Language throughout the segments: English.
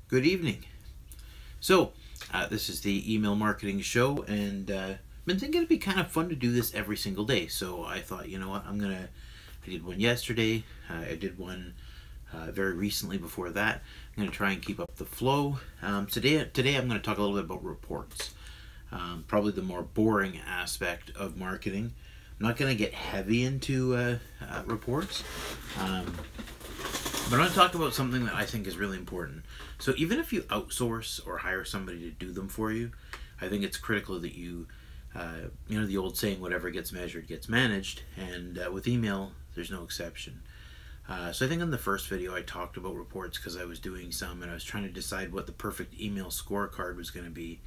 Good evening. So, this is the email marketing show, and been thinking it'd be kind of fun to do this every single day. So I thought, you know what, I did one yesterday. I did one very recently before that. I'm gonna try and keep up the flow. Today I'm gonna talk a little bit about reports. Probably the more boring aspect of marketing. I'm not gonna get heavy into reports. But I'm going to talk about something that I think is really important. So even if you outsource or hire somebody to do them for you, I think it's critical that you know the old saying, whatever gets measured gets managed, and with email, there's no exception. So I think in the first video I talked about reports because I was doing some and I was trying to decide what the perfect email scorecard was going to be.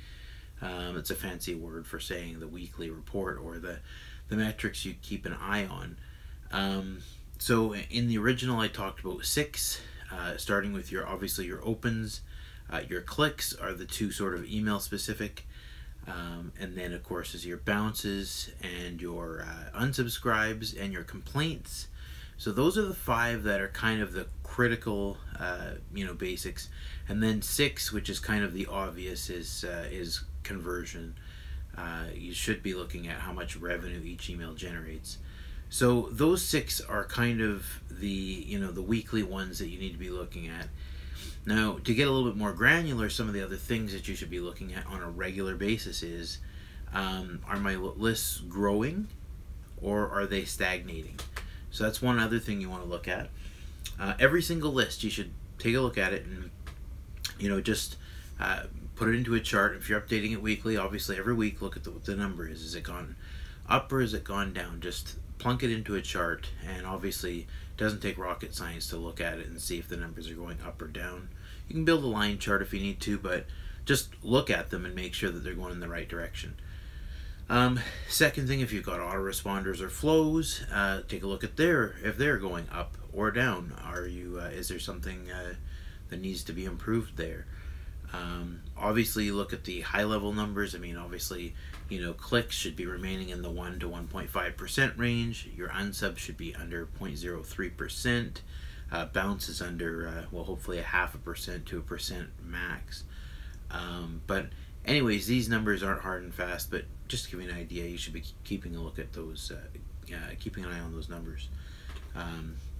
It's a fancy word for saying the weekly report or the metrics you keep an eye on. So in the original I talked about 6, starting with obviously your opens, your clicks are the 2 sort of email specific, and then of course is your bounces and your unsubscribes and your complaints. So those are the 5 that are kind of the critical basics, and then 6, which is kind of the obvious, is conversion. You should be looking at how much revenue each email generates. So those 6 are kind of the weekly ones that you need to be looking at. Now, to get a little bit more granular, some of the other things that you should be looking at on a regular basis is, are my lists growing or are they stagnating? So that's one other thing you want to look at. Every single list, you should take a look at it and just put it into a chart. If you're updating it weekly, obviously every week look at what the number is. Is it gone up or is it gone down? Just plunk it into a chart, and obviously it doesn't take rocket science to look at it and see if the numbers are going up or down. You can build a line chart if you need to, but just look at them and make sure that they're going in the right direction. Second thing, if you've got autoresponders or flows, take a look at if they're going up or down. Is there something that needs to be improved there? Obviously you look at the high level numbers. I mean, obviously, clicks should be remaining in the 1 to 1.5% range. Your unsubs should be under 0.03%. Bounce is under, hopefully a 0.5% to 1% max. But anyways, these numbers aren't hard and fast, but just to give you an idea, you should be keeping a look at those, keeping an eye on those numbers.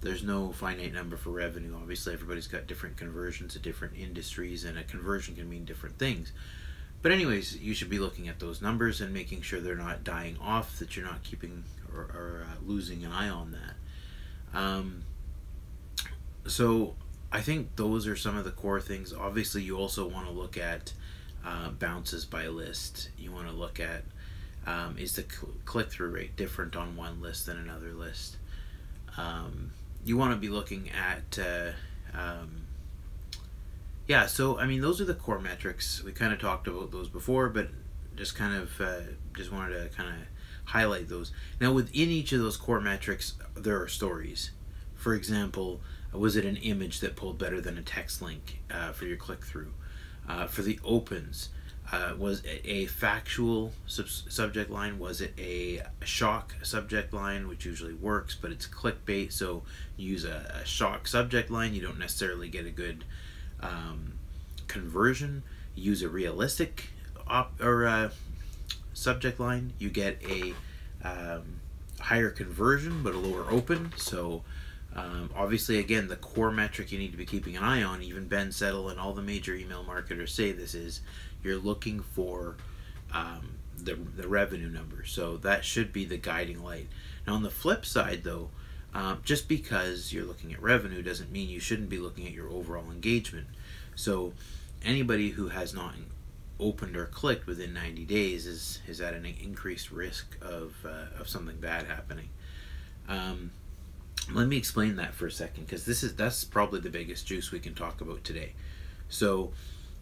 There's no finite number for revenue. Obviously, everybody's got different conversions to different industries, and a conversion can mean different things. But anyways, you should be looking at those numbers and making sure they're not dying off, that you're not keeping or losing an eye on that. So I think those are some of the core things. Obviously, you also want to look at bounces by list. You want to look at, is the click-through rate different on one list than another list? You want to be looking at so I mean, those are the core metrics. We kind of talked about those before, but just wanted to kind of highlight those. Now within each of those core metrics there are stories. For example, was it an image that pulled better than a text link for your click-through? For the opens, was it a factual subject line? Was it a shock subject line, which usually works, but it's clickbait, so you use a shock subject line, you don't necessarily get a good conversion. Use a realistic subject line, you get a higher conversion but a lower open. So obviously, again, the core metric you need to be keeping an eye on, even Ben Settle and all the major email marketers say this, is you're looking for the revenue number. So that should be the guiding light. Now on the flip side though, just because you're looking at revenue doesn't mean you shouldn't be looking at your overall engagement. So anybody who has not opened or clicked within 90 days is at an increased risk of something bad happening. Let me explain that for a second, because that's probably the biggest juice we can talk about today. So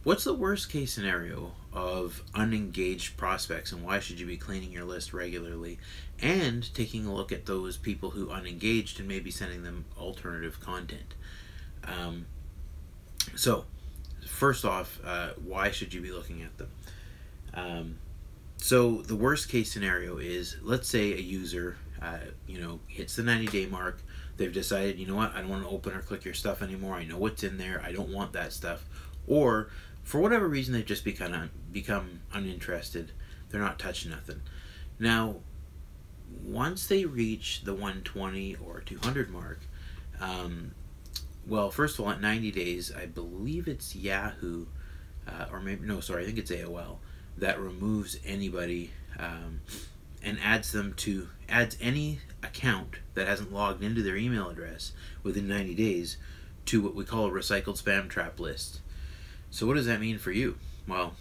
what's the worst case scenario of unengaged prospects, and why should you be cleaning your list regularly and taking a look at those people who unengaged and maybe sending them alternative content? So first off, why should you be looking at them? So the worst case scenario is, let's say a user hits the 90-day mark. They've decided, you know what, I don't want to open or click your stuff anymore. I know what's in there. I don't want that stuff. or for whatever reason they've just become uninterested. They're not touching nothing. Now, once they reach the 120 or 200 mark, well, first of all, at 90 days, I believe it's Yahoo, or maybe, no, sorry, I think it's AOL, that removes anybody and adds any account that hasn't logged into their email address within 90 days to what we call a recycled spam trap list. So what does that mean for you? Well,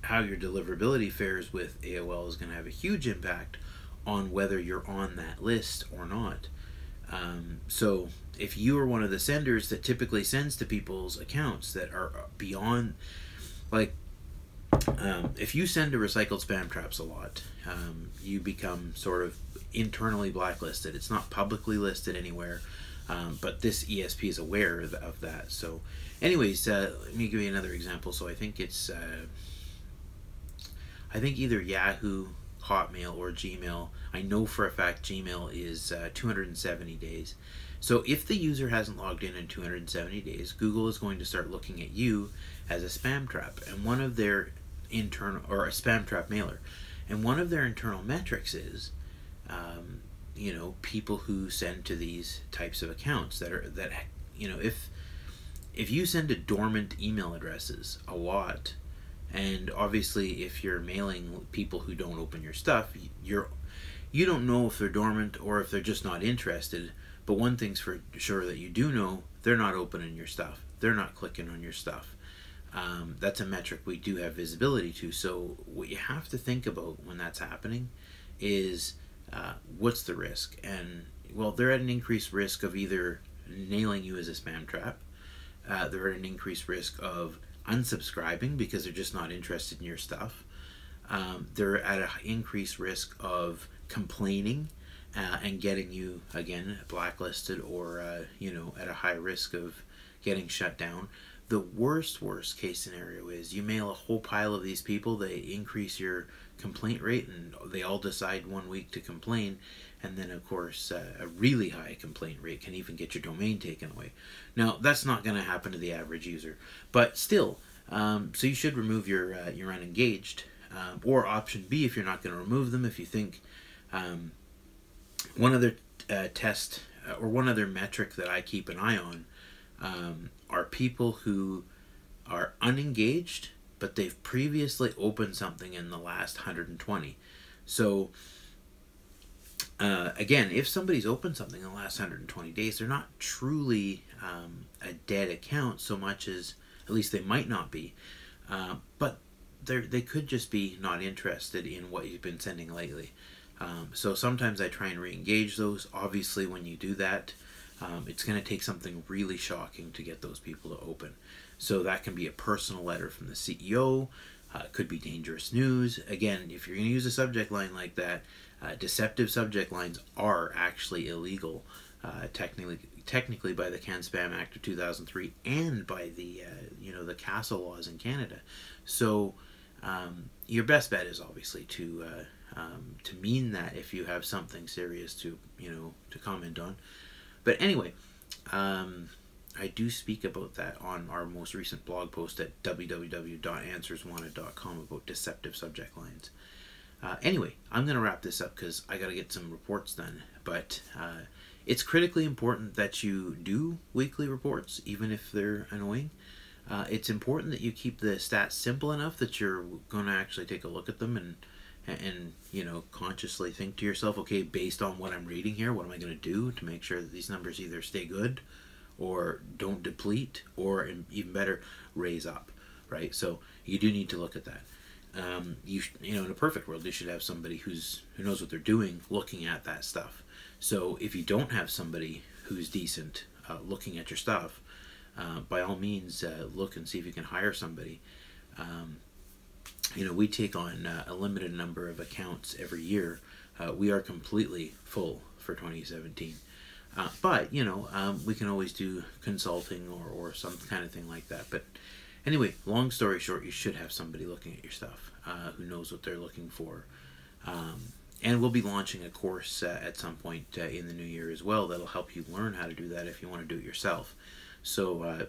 how your deliverability fares with AOL is going to have a huge impact on whether you're on that list or not. So if you are one of the senders that typically sends to people's accounts that are beyond, like, if you send to recycled spam traps a lot, you become sort of internally blacklisted. It's not publicly listed anywhere, but this ESP is aware of that. So anyways, let me give you another example. So I think it's either Yahoo, Hotmail, or Gmail. I know for a fact Gmail is 270 days. So if the user hasn't logged in 270 days, Google is going to start looking at you as a spam trap, and one of their internal, or a spam trap mailer, and one of their internal metrics is, people who send to these types of accounts that if you send to dormant email addresses a lot, and obviously if you're mailing people who don't open your stuff, you don't know if they're dormant or if they're just not interested. But one thing's for sure that you do know: they're not opening your stuff. They're not clicking on your stuff. That's a metric we do have visibility to. So what you have to think about when that's happening is what's the risk? And well, they're at an increased risk of either nailing you as a spam trap. They're at an increased risk of unsubscribing because they're just not interested in your stuff. They're at an increased risk of complaining and getting you again blacklisted, or at a high risk of getting shut down. The worst case scenario is you mail a whole pile of these people, they increase your complaint rate, and they all decide 1 week to complain, and then of course a really high complaint rate can even get your domain taken away. Now that's not going to happen to the average user, but still, so you should remove your unengaged, or option B, if you're not going to remove them, if you think one other test or one other metric that I keep an eye on are people who are unengaged, but they've previously opened something in the last 120. So again, if somebody's opened something in the last 120 days, they're not truly a dead account so much as, at least they might not be, but they could just be not interested in what you've been sending lately. So sometimes I try and re-engage those. Obviously when you do that, it's going to take something really shocking to get those people to open. So that can be a personal letter from the CEO, it could be dangerous news. Again, if you're going to use a subject line like that, deceptive subject lines are actually illegal, technically by the CAN-SPAM Act of 2003 and by the the CASA laws in Canada. So your best bet is obviously to mean that if you have something serious to comment on. But anyway, I do speak about that on our most recent blog post at www.answerswanted.com about deceptive subject lines. Anyway, I'm going to wrap this up because I got to get some reports done. But it's critically important that you do weekly reports, even if they're annoying. It's important that you keep the stats simple enough that you're going to actually take a look at them and consciously think to yourself, okay, based on what I'm reading here, what am I going to do to make sure that these numbers either stay good or don't deplete, or even better, raise up, right? So you do need to look at that. In a perfect world, you should have somebody who knows what they're doing looking at that stuff. So if you don't have somebody who's decent looking at your stuff, by all means, look and see if you can hire somebody. We take on a limited number of accounts every year. We are completely full for 2017. But we can always do consulting or some kind of thing like that. But anyway, long story short, you should have somebody looking at your stuff who knows what they're looking for. And we'll be launching a course at some point in the new year as well that'll help you learn how to do that if you want to do it yourself. So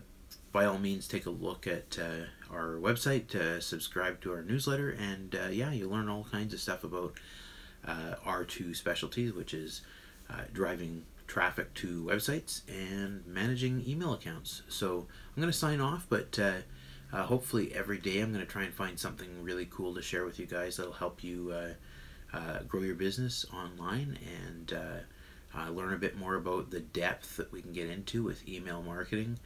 by all means, take a look at our website, subscribe to our newsletter, and yeah, you'll learn all kinds of stuff about our two specialties, which is driving traffic to websites and managing email accounts. So I'm going to sign off, but hopefully every day I'm going to try and find something really cool to share with you guys that'll help you grow your business online and learn a bit more about the depth that we can get into with email marketing.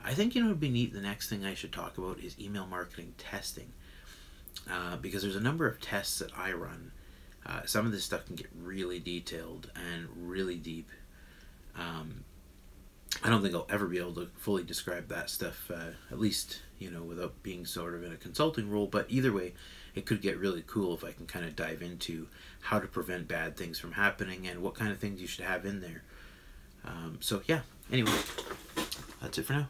I think, it'd be neat. The next thing I should talk about is email marketing testing, because there's a number of tests that I run. Some of this stuff can get really detailed and really deep. I don't think I'll ever be able to fully describe that stuff, at least, without being sort of in a consulting role. But either way, it could get really cool if I can kind of dive into how to prevent bad things from happening and what kind of things you should have in there. So yeah, anyway, that's it for now.